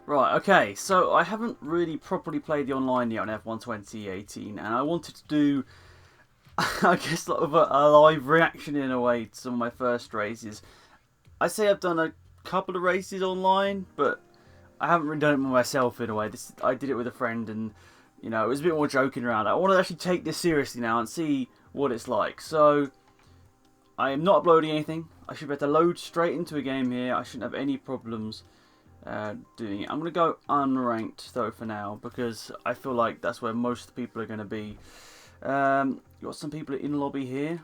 Right, okay, so I haven't really properly played the online yet on F1 2018, and I wanted to do, I guess, sort of a live reaction in a way to some of my first races. I say I've done a couple of races online, but I haven't really done it myself in a way. I did it with a friend, and it was a bit more joking around. I want to actually take this seriously now and see what it's like. So I am not uploading anything. I should be able to load straight into a game here. I shouldn't have any problems doing it. I'm going to go unranked though for now, because I feel like that's where most people are going to be. Got some people in lobby here.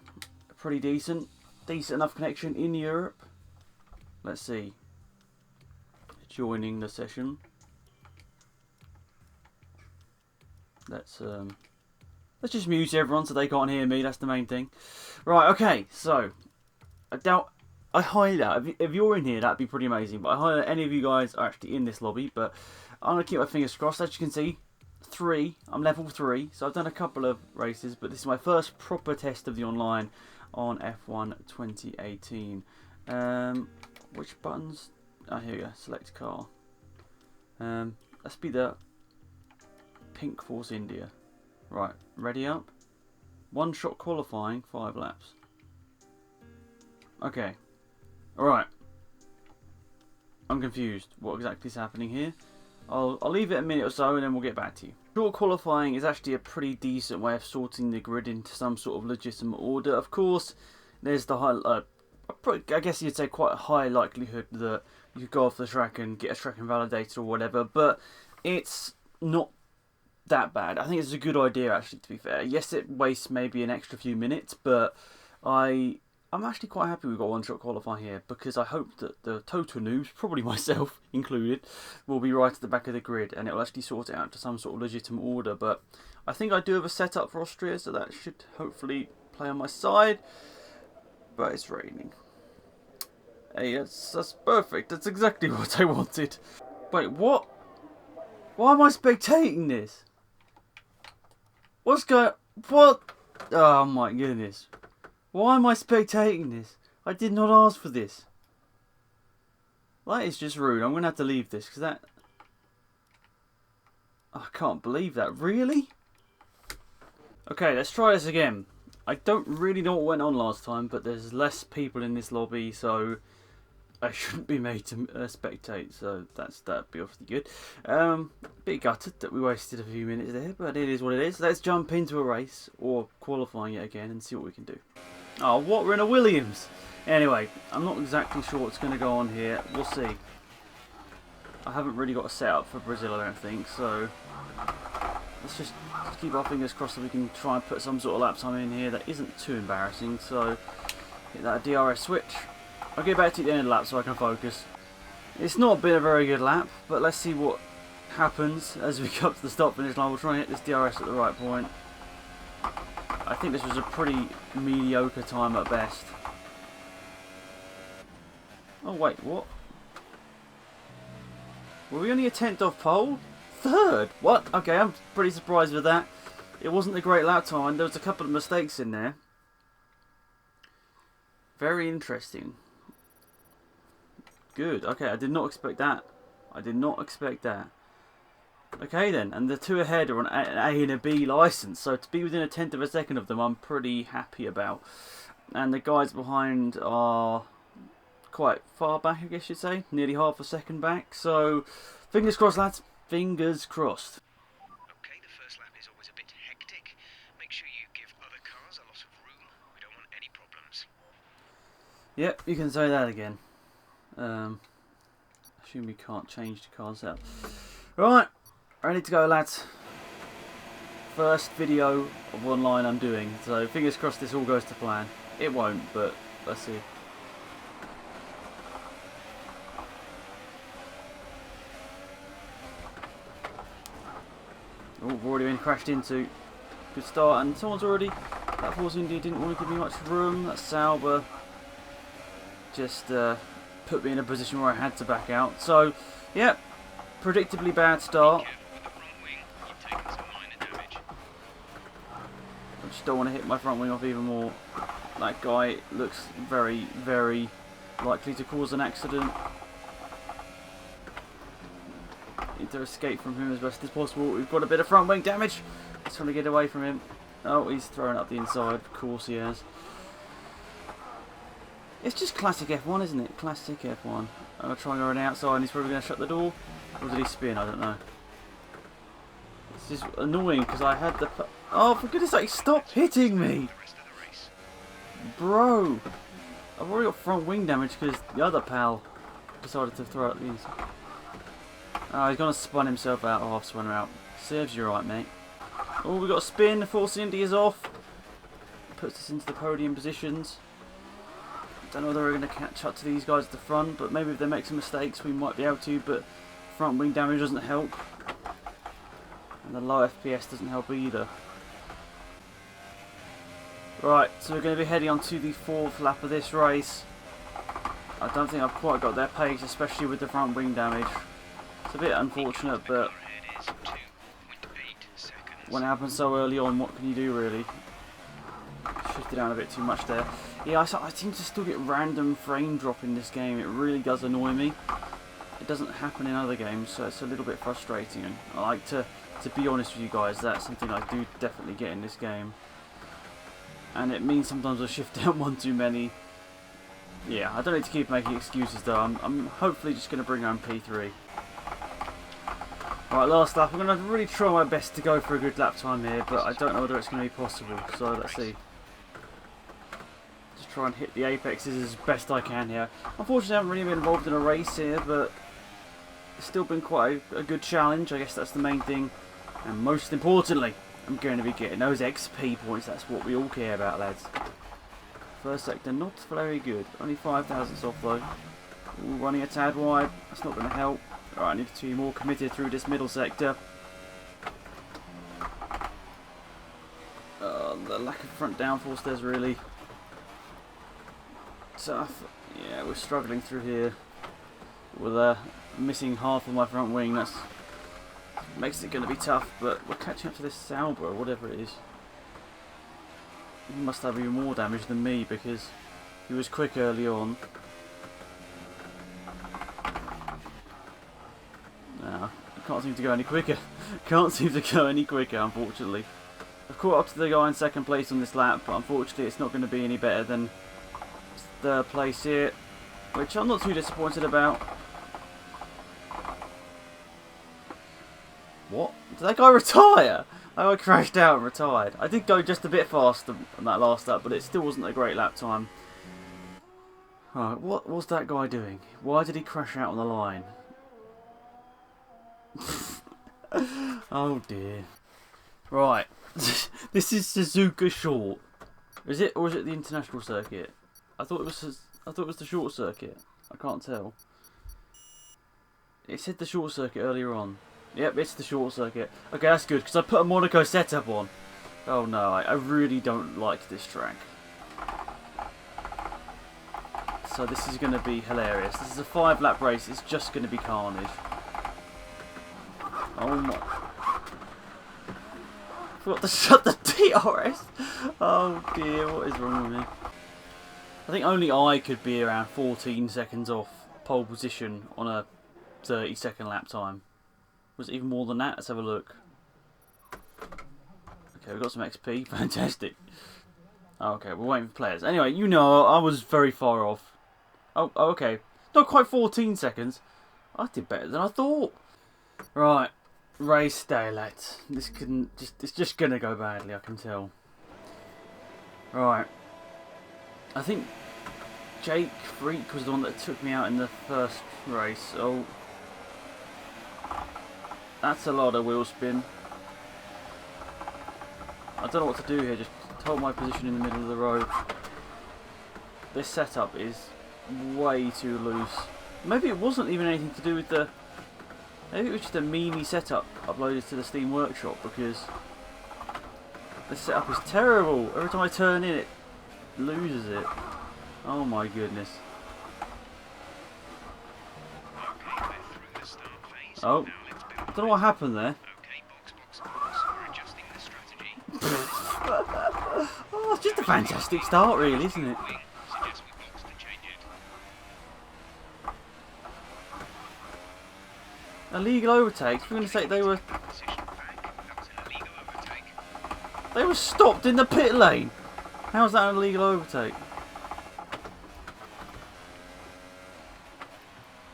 Pretty decent enough connection in Europe. Let's see. Joining the session. Let's just mute everyone so they can't hear me. That's the main thing. Right. Okay. So I highly doubt if you're in here, that'd be pretty amazing. But I highly doubt any of you guys are actually in this lobby. But I'm gonna keep my fingers crossed. As you can see, I'm level 3, so I've done a couple of races, but this is my first proper test of the online on F1 2018. Which buttons? Oh, here we go. Select car. Let's be the Pink Force India. Right, ready up. 1 shot qualifying, 5 laps. Okay. Alright. I'm confused. What exactly is happening here? I'll leave it a minute or so and then we'll get back to you. Short qualifying is actually a pretty decent way of sorting the grid into some sort of legitimate order. Of course, there's the high, I guess you'd say quite a high likelihood that you could go off the track and get a track invalidated or whatever, but it's not that bad. I think it's a good idea, actually, to be fair. Yes, it wastes maybe an extra few minutes, but I'm actually quite happy we've got 1 shot qualifying here, because I hope that the total noobs, probably myself included, will be right at the back of the grid and it will actually sort it out to some sort of legitimate order. But I think I do have a setup for Austria, so that should hopefully play on my side. But it's raining. Hey, that's perfect. That's exactly what I wanted. Wait, what? Why am I spectating this? What? Oh my goodness. Why am I spectating this? I did not ask for this. That is just rude. I'm going to have to leave this, because that... I can't believe that. Really? Okay, let's try this again. I don't really know what went on last time, but there's less people in this lobby, so I shouldn't be made to spectate, so that'd be awfully good. Bit gutted that we wasted a few minutes there, but it is what it is. Let's jump into a race, or qualifying it again, and see what we can do. Oh, what? We're in a Williams! Anyway, I'm not exactly sure what's going to go on here. We'll see. I haven't really got a setup for Brazil, I don't think, so let's just keep our fingers crossed that we can try and put some sort of lap time in here that isn't too embarrassing. So, hit that DRS switch. I'll get back to the end of the lap so I can focus. It's not been a very good lap, but let's see what happens as we come to the stop finish line. We'll try and hit this DRS at the right point. I think this was a pretty mediocre time at best. Oh wait, what? Were we only a 10th off pole? 3rd? What? Okay, I'm pretty surprised with that. It wasn't a great lap time. There was a couple of mistakes in there. Very interesting. Good. Okay, I did not expect that. I did not expect that. Okay then, and the 2 ahead are on an A and a B license, so to be within a 10th of a second of them, I'm pretty happy about. And the guys behind are quite far back, I guess you'd say, nearly half a second back. So, fingers crossed, lads. Fingers crossed. Okay, the first lap is always a bit hectic. Make sure you give other cars a lot of room. We don't want any problems. Yep, you can say that again. Assume we can't change the cars out. Right. Ready to go, lads. First video of online I'm doing, so fingers crossed this all goes to plan. It won't, but let's see. Oh, we've already been crashed into. Good start, and someone's already... That Force India didn't want to give me much room. That Sauber just put me in a position where I had to back out. So, yeah, predictably bad start. I just don't want to hit my front wing off even more. That guy looks very, very likely to cause an accident. Need to escape from him as best as possible. We've got a bit of front wing damage. Just trying to get away from him. Oh, he's throwing up the inside. Of course he has. It's just classic F1, isn't it? Classic F1. I'm going to try and go around the outside and he's probably going to shut the door. Or did he spin? I don't know. It's just annoying because I had the... Oh, for goodness sake, stop hitting me! Bro! I've already got front wing damage because the other pal decided to throw out the inside. Oh, he's going to spun himself out. Oh, I've spun him out. Serves you right, mate. Oh, we got a spin. The Force Indy is off. Puts us into the podium positions. Don't know whether we're going to catch up to these guys at the front, but maybe if they make some mistakes we might be able to, but front wing damage doesn't help. And the low FPS doesn't help either. Right, so we're going to be heading on to the 4th lap of this race. I don't think I've quite got their pace, especially with the front wing damage. It's a bit unfortunate, but when it happens so early on, what can you do really? Shifted down a bit too much there. Yeah, I seem to still get random frame drop in this game. It really does annoy me. It doesn't happen in other games, so it's a little bit frustrating. And I like to be honest with you guys, that's something I do definitely get in this game. And it means sometimes I shift down one too many. Yeah, I don't need to keep making excuses though. I'm hopefully just going to bring home P3. Right, last lap. I'm going to really try my best to go for a good lap time here, but I don't know whether it's going to be possible. So let's see. Just try and hit the apexes as best I can here. Unfortunately, I haven't really been involved in a race here, but it's still been quite a good challenge. I guess that's the main thing. And most importantly, I'm going to be getting those XP points. That's what we all care about, lads. First sector, not very good. Only 5,000 off though. Ooh, running a tad wide. That's not going to help. Alright, I need to be more committed through this middle sector. The lack of front downforce there's really tough. Yeah, we're struggling through here with missing half of my front wing. That's makes it going to be tough, but we're catching up to this Sauber, whatever it is. He must have even more damage than me because he was quick early on. No, I can't seem to go any quicker. Can't seem to go any quicker, unfortunately. I've caught up to the guy in second place on this lap, but unfortunately it's not going to be any better than third place here, which I'm not too disappointed about. What? Did that guy retire? That guy crashed out and retired. I did go just a bit faster on that last lap, but it still wasn't a great lap time. Alright, what was that guy doing? Why did he crash out on the line? Oh dear. Right. This is Suzuka Short. Is it, or is it the international circuit? I thought it was the short circuit. I can't tell. It said the short circuit earlier on. Yep, it's the short circuit. Okay, that's good, because I put a Monaco setup on. Oh no, I really don't like this track. So this is going to be hilarious. This is a 5-lap race. It's just going to be carnage. Oh my... Forgot to shut the DRS. Oh dear, what is wrong with me? I think only I could be around 14 seconds off pole position on a 30-second lap time. Was it even more than that? Let's have a look. Okay, we've got some XP. Fantastic. Okay, we're waiting for players. Anyway, you know, I was very far off. Oh, okay. Not quite 14 seconds. I did better than I thought. Right. Race day, lads. It's just gonna go badly, I can tell. Right. I think Jake Freak was the one that took me out in the first race. Oh. That's a lot of wheel spin. I don't know what to do here, just hold my position in the middle of the road. This setup is way too loose. Maybe it wasn't even anything to do with the... Maybe it was just a meme setup uploaded to the Steam Workshop, because the setup is terrible. Every time I turn in, it loses it. Oh my goodness. Oh, I don't know what happened there. Oh, it's just a fantastic start, really, isn't it? Illegal overtakes? For goodness sake, they were Position back. That was an illegal overtake. stopped in the pit lane. How's that an illegal overtake?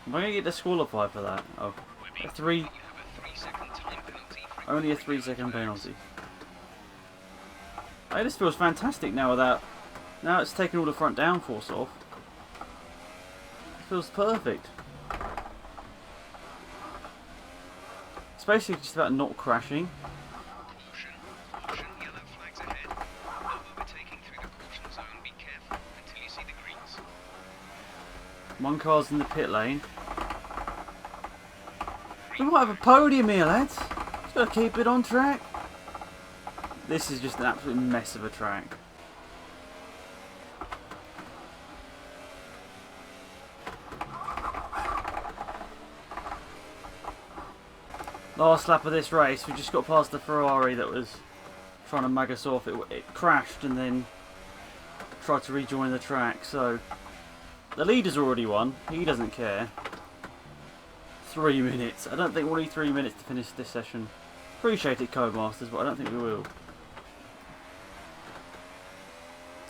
Am I going to get disqualified for that? Oh, We're being a three. told that you have a 3-second time penalty for Only a ignoring 3-second yellow flags. penalty. Hey, this feels fantastic now without. Now it's taken all the front downforce off. It feels perfect. It's basically just about not crashing. Caution. Caution. Yellow flags ahead. No overtaking through the caution zone. Be careful until you see the greens. One car's in the pit lane. We might have a podium here, lads. Just gotta keep it on track. This is just an absolute mess of a track. Last lap of this race, we just got past the Ferrari that was trying to mag us off. It crashed and then tried to rejoin the track. So the leader's already won. He doesn't care. 3 minutes. I don't think we'll need 3 minutes to finish this session. Appreciate it, Codemasters, but I don't think we will.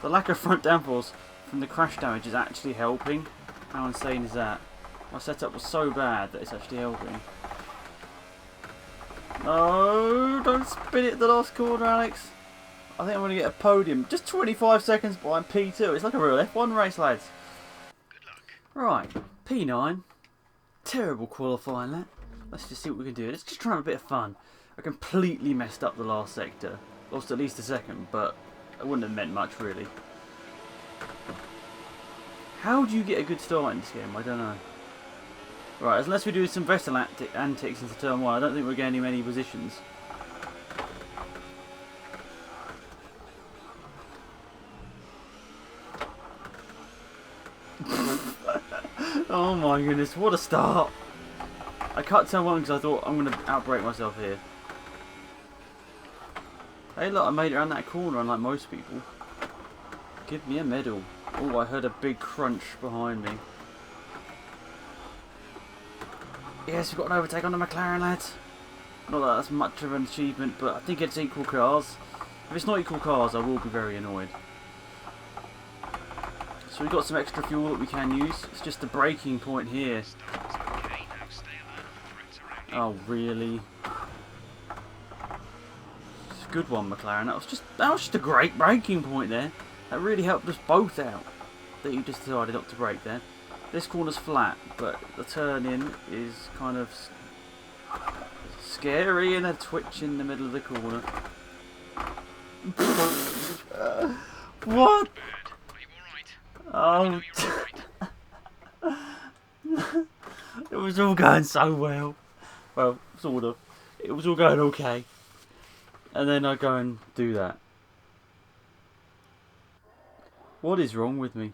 The lack of front downforce from the crash damage is actually helping. How insane is that? My setup was so bad that it's actually helping. No, don't spin it at the last corner, Alex. I think I'm going to get a podium. Just 25 seconds behind P2. It's like a real F1 race, lads. Good luck. Right, P9. Terrible qualifying, that. Let's just see what we can do. Let's just try a bit of fun. I completely messed up the last sector. Lost at least a second, but it wouldn't have meant much, really. How do you get a good start in this game? I don't know. Right, unless we do some Vettel antics into turn 1, I don't think we're gaining many positions. Oh my goodness, what a start! I cut turn 1 because I thought I'm going to outbrake myself here. Hey look, I made it around that corner unlike most people. Give me a medal. Oh, I heard a big crunch behind me. Yes, we've got an overtake on the McLaren, lads. Not that that's much of an achievement, but I think it's equal cars. If it's not equal cars, I will be very annoyed. So we've got some extra fuel that we can use. It's just the braking point here. Okay, now stay alert. Threats around you. Oh, really? It's a good one, McLaren. That was just a great braking point there. That really helped us both out. That you just decided not to brake there. This corner's flat, but the turn in is kind of scary and a twitch in the middle of the corner. What? Are you alright? Oh, You're alright. it was all going so well. Well, sort of. It was all going okay. And then I go and do that. What is wrong with me?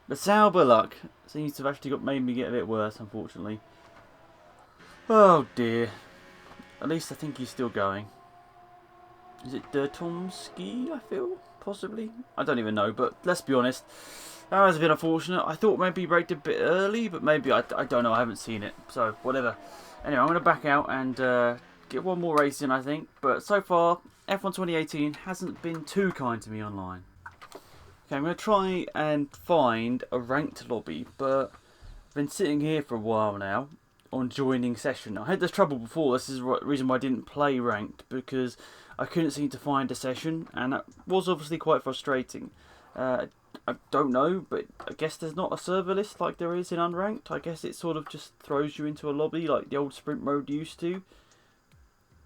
The Sauber luck seems to have actually made me get a bit worse, unfortunately. Oh dear. At least I think he's still going. Is it Dertomski, I feel? Possibly? I don't even know, but let's be honest. That has been unfortunate. I thought maybe he braked a bit early, but maybe, I don't know, I haven't seen it. So, whatever. Anyway, I'm going to back out and get one more race in, I think. But so far, F1 2018 hasn't been too kind to me online. Okay, I'm going to try and find a ranked lobby, but I've been sitting here for a while now on joining session. I had this trouble before. This is the reason why I didn't play ranked, because I couldn't seem to find a session, and that was obviously quite frustrating. I don't know, but I guess there's not a server list like there is in unranked. I guess it sort of just throws you into a lobby like the old sprint mode used to.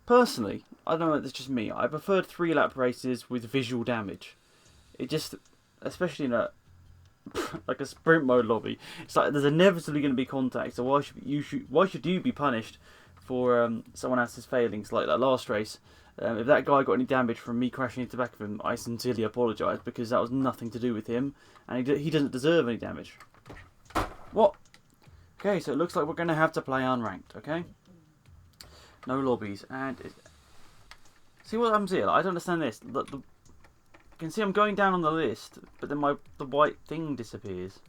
Personally, I don't know, it's just me. I preferred 3-lap races with visual damage. It just, especially in a like a sprint mode lobby, it's like there's inevitably going to be contact. So why should you be punished for someone else's failings like that last race? If that guy got any damage from me crashing into the back of him, I sincerely apologise, because that was nothing to do with him, and he doesn't deserve any damage. What? Okay, so it looks like we're going to have to play unranked. Okay. No lobbies, and see what happens here. I don't understand this. You can see I'm going down on the list, but then the white thing disappears.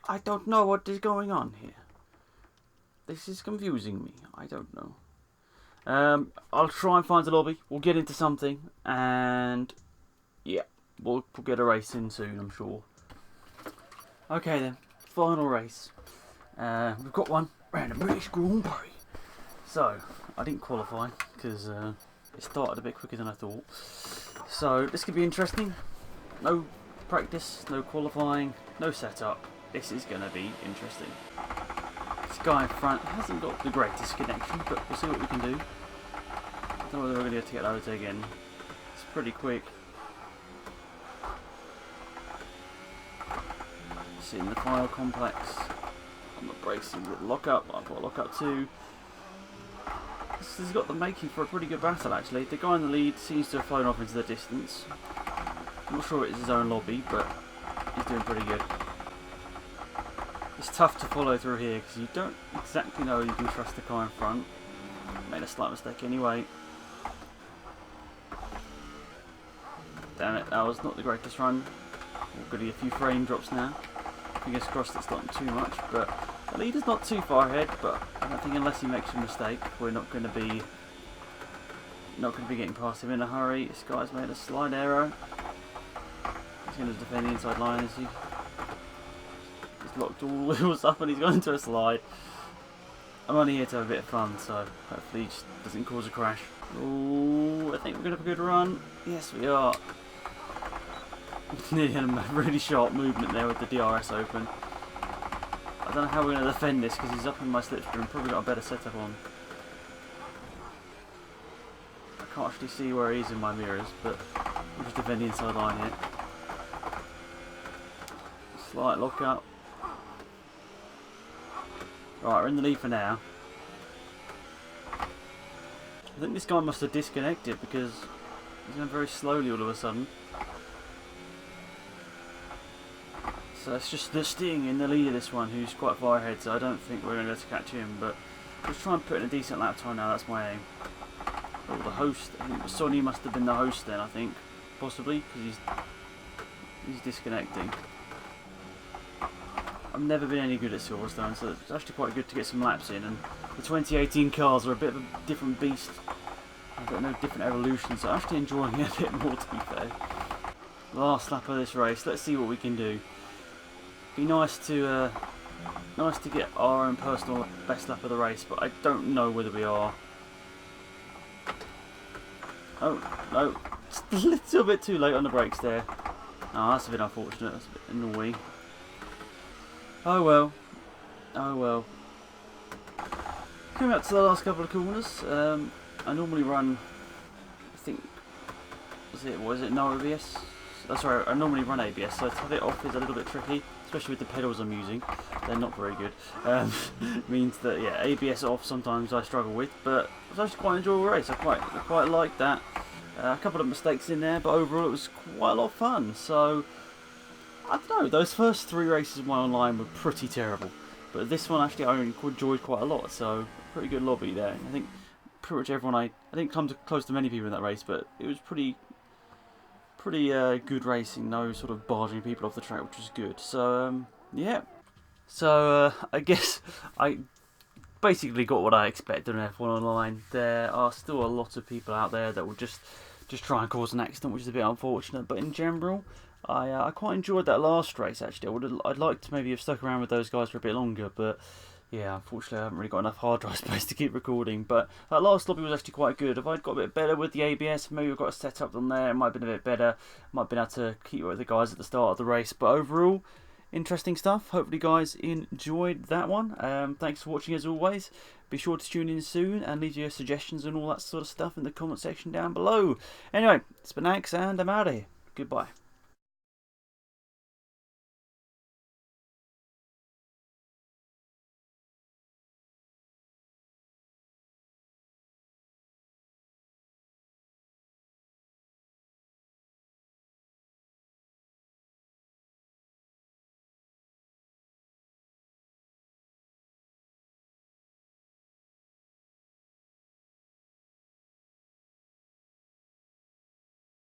I don't know what is going on here. This is confusing me. I don't know. I'll try and find a lobby. We'll get into something, and yeah, we'll get a race in soon, I'm sure. Okay then, final race. We've got one around the British Grand Prix. So, I didn't qualify because it started a bit quicker than I thought. So, this could be interesting. No practice, no qualifying, no setup. This is going to be interesting. This guy in front hasn't got the greatest connection, but we'll see what we can do. I don't know whether we're going to be able to get loads again. It's pretty quick. It's in the final complex. I'm not bracing with lock-up. I've got lock-up too. This has got the making for a pretty good battle, actually. The guy in the lead seems to have flown off into the distance. I'm not sure it's his own lobby, but he's doing pretty good. It's tough to follow through here because you don't exactly know you can trust the car in front. Made a slight mistake anyway. Damn it, that was not the greatest run. We're going to get a few frame drops now. Fingers crossed it's not too much, but the leader's not too far ahead, but I don't think unless he makes a mistake, we're not going to be getting past him in a hurry. This guy's made a slight error. He's going to defend the inside line, is he? He's locked all the wheels up and he's gone into a slide. I'm only here to have a bit of fun, so hopefully he just doesn't cause a crash. Oh, I think we're going to have a good run. Yes, we are. Nearly had a really sharp movement there with the DRS open. I don't know how we're going to defend this because he's up in my slipstream. Probably got a better setup on. I can't actually see where he is in my mirrors, but we'll just defend the inside line here. Slight lock up. Right, we're in the lead for now. I think this guy must have disconnected because he's going very slowly all of a sudden. So it's just the Sting in the lead of this one, who's quite far ahead, so I don't think we're going to be able to catch him, but let's try and put in a decent lap time now, that's my aim. Oh, the host, I think Sonny must have been the host then, I think, possibly, because he's disconnecting. I've never been any good at Silverstone, so it's actually quite good to get some laps in, and the 2018 cars are a bit of a different beast. I've got no different evolution, so I'm actually enjoying it a bit more, to be fair. Last lap of this race, let's see what we can do. Be nice to get our own personal best lap of the race, but I don't know whether we are. Oh no, just a little bit too late on the brakes there. Oh, that's a bit unfortunate. That's a bit annoying. Oh well. Oh well. Coming up to the last couple of corners. I normally run. I think. Was it no ABS? Oh, sorry, I normally run ABS, so to have it off is a little bit tricky. Especially with the pedals I'm using, they're not very good. Means that yeah, ABS off sometimes I struggle with, but it was actually quite an enjoyable race. I quite liked that. A couple of mistakes in there, but overall it was quite a lot of fun. So I don't know. Those first 3 races of my online were pretty terrible, but this one actually I enjoyed quite a lot. So pretty good lobby there. I think pretty much everyone I didn't come close to many people in that race, but it was pretty good racing, no sort of barging people off the track, which was good. So yeah, so I guess I basically got what I expected on F1 Online. There are still a lot of people out there that will just try and cause an accident, which is a bit unfortunate. But in general, I quite enjoyed that last race. Actually, I'd like to maybe have stuck around with those guys for a bit longer, but yeah, unfortunately I haven't really got enough hard drive space to keep recording. But that last lobby was actually quite good. If I'd got a bit better with the ABS, maybe I've got a setup on there, it might have been a bit better. Might have been able to keep with the guys at the start of the race. But overall, interesting stuff. Hopefully guys enjoyed that one. Thanks for watching as always. Be sure to tune in soon and leave your suggestions and all that sort of stuff in the comment section down below. Anyway, it's been Axe and I'm out of here. Goodbye.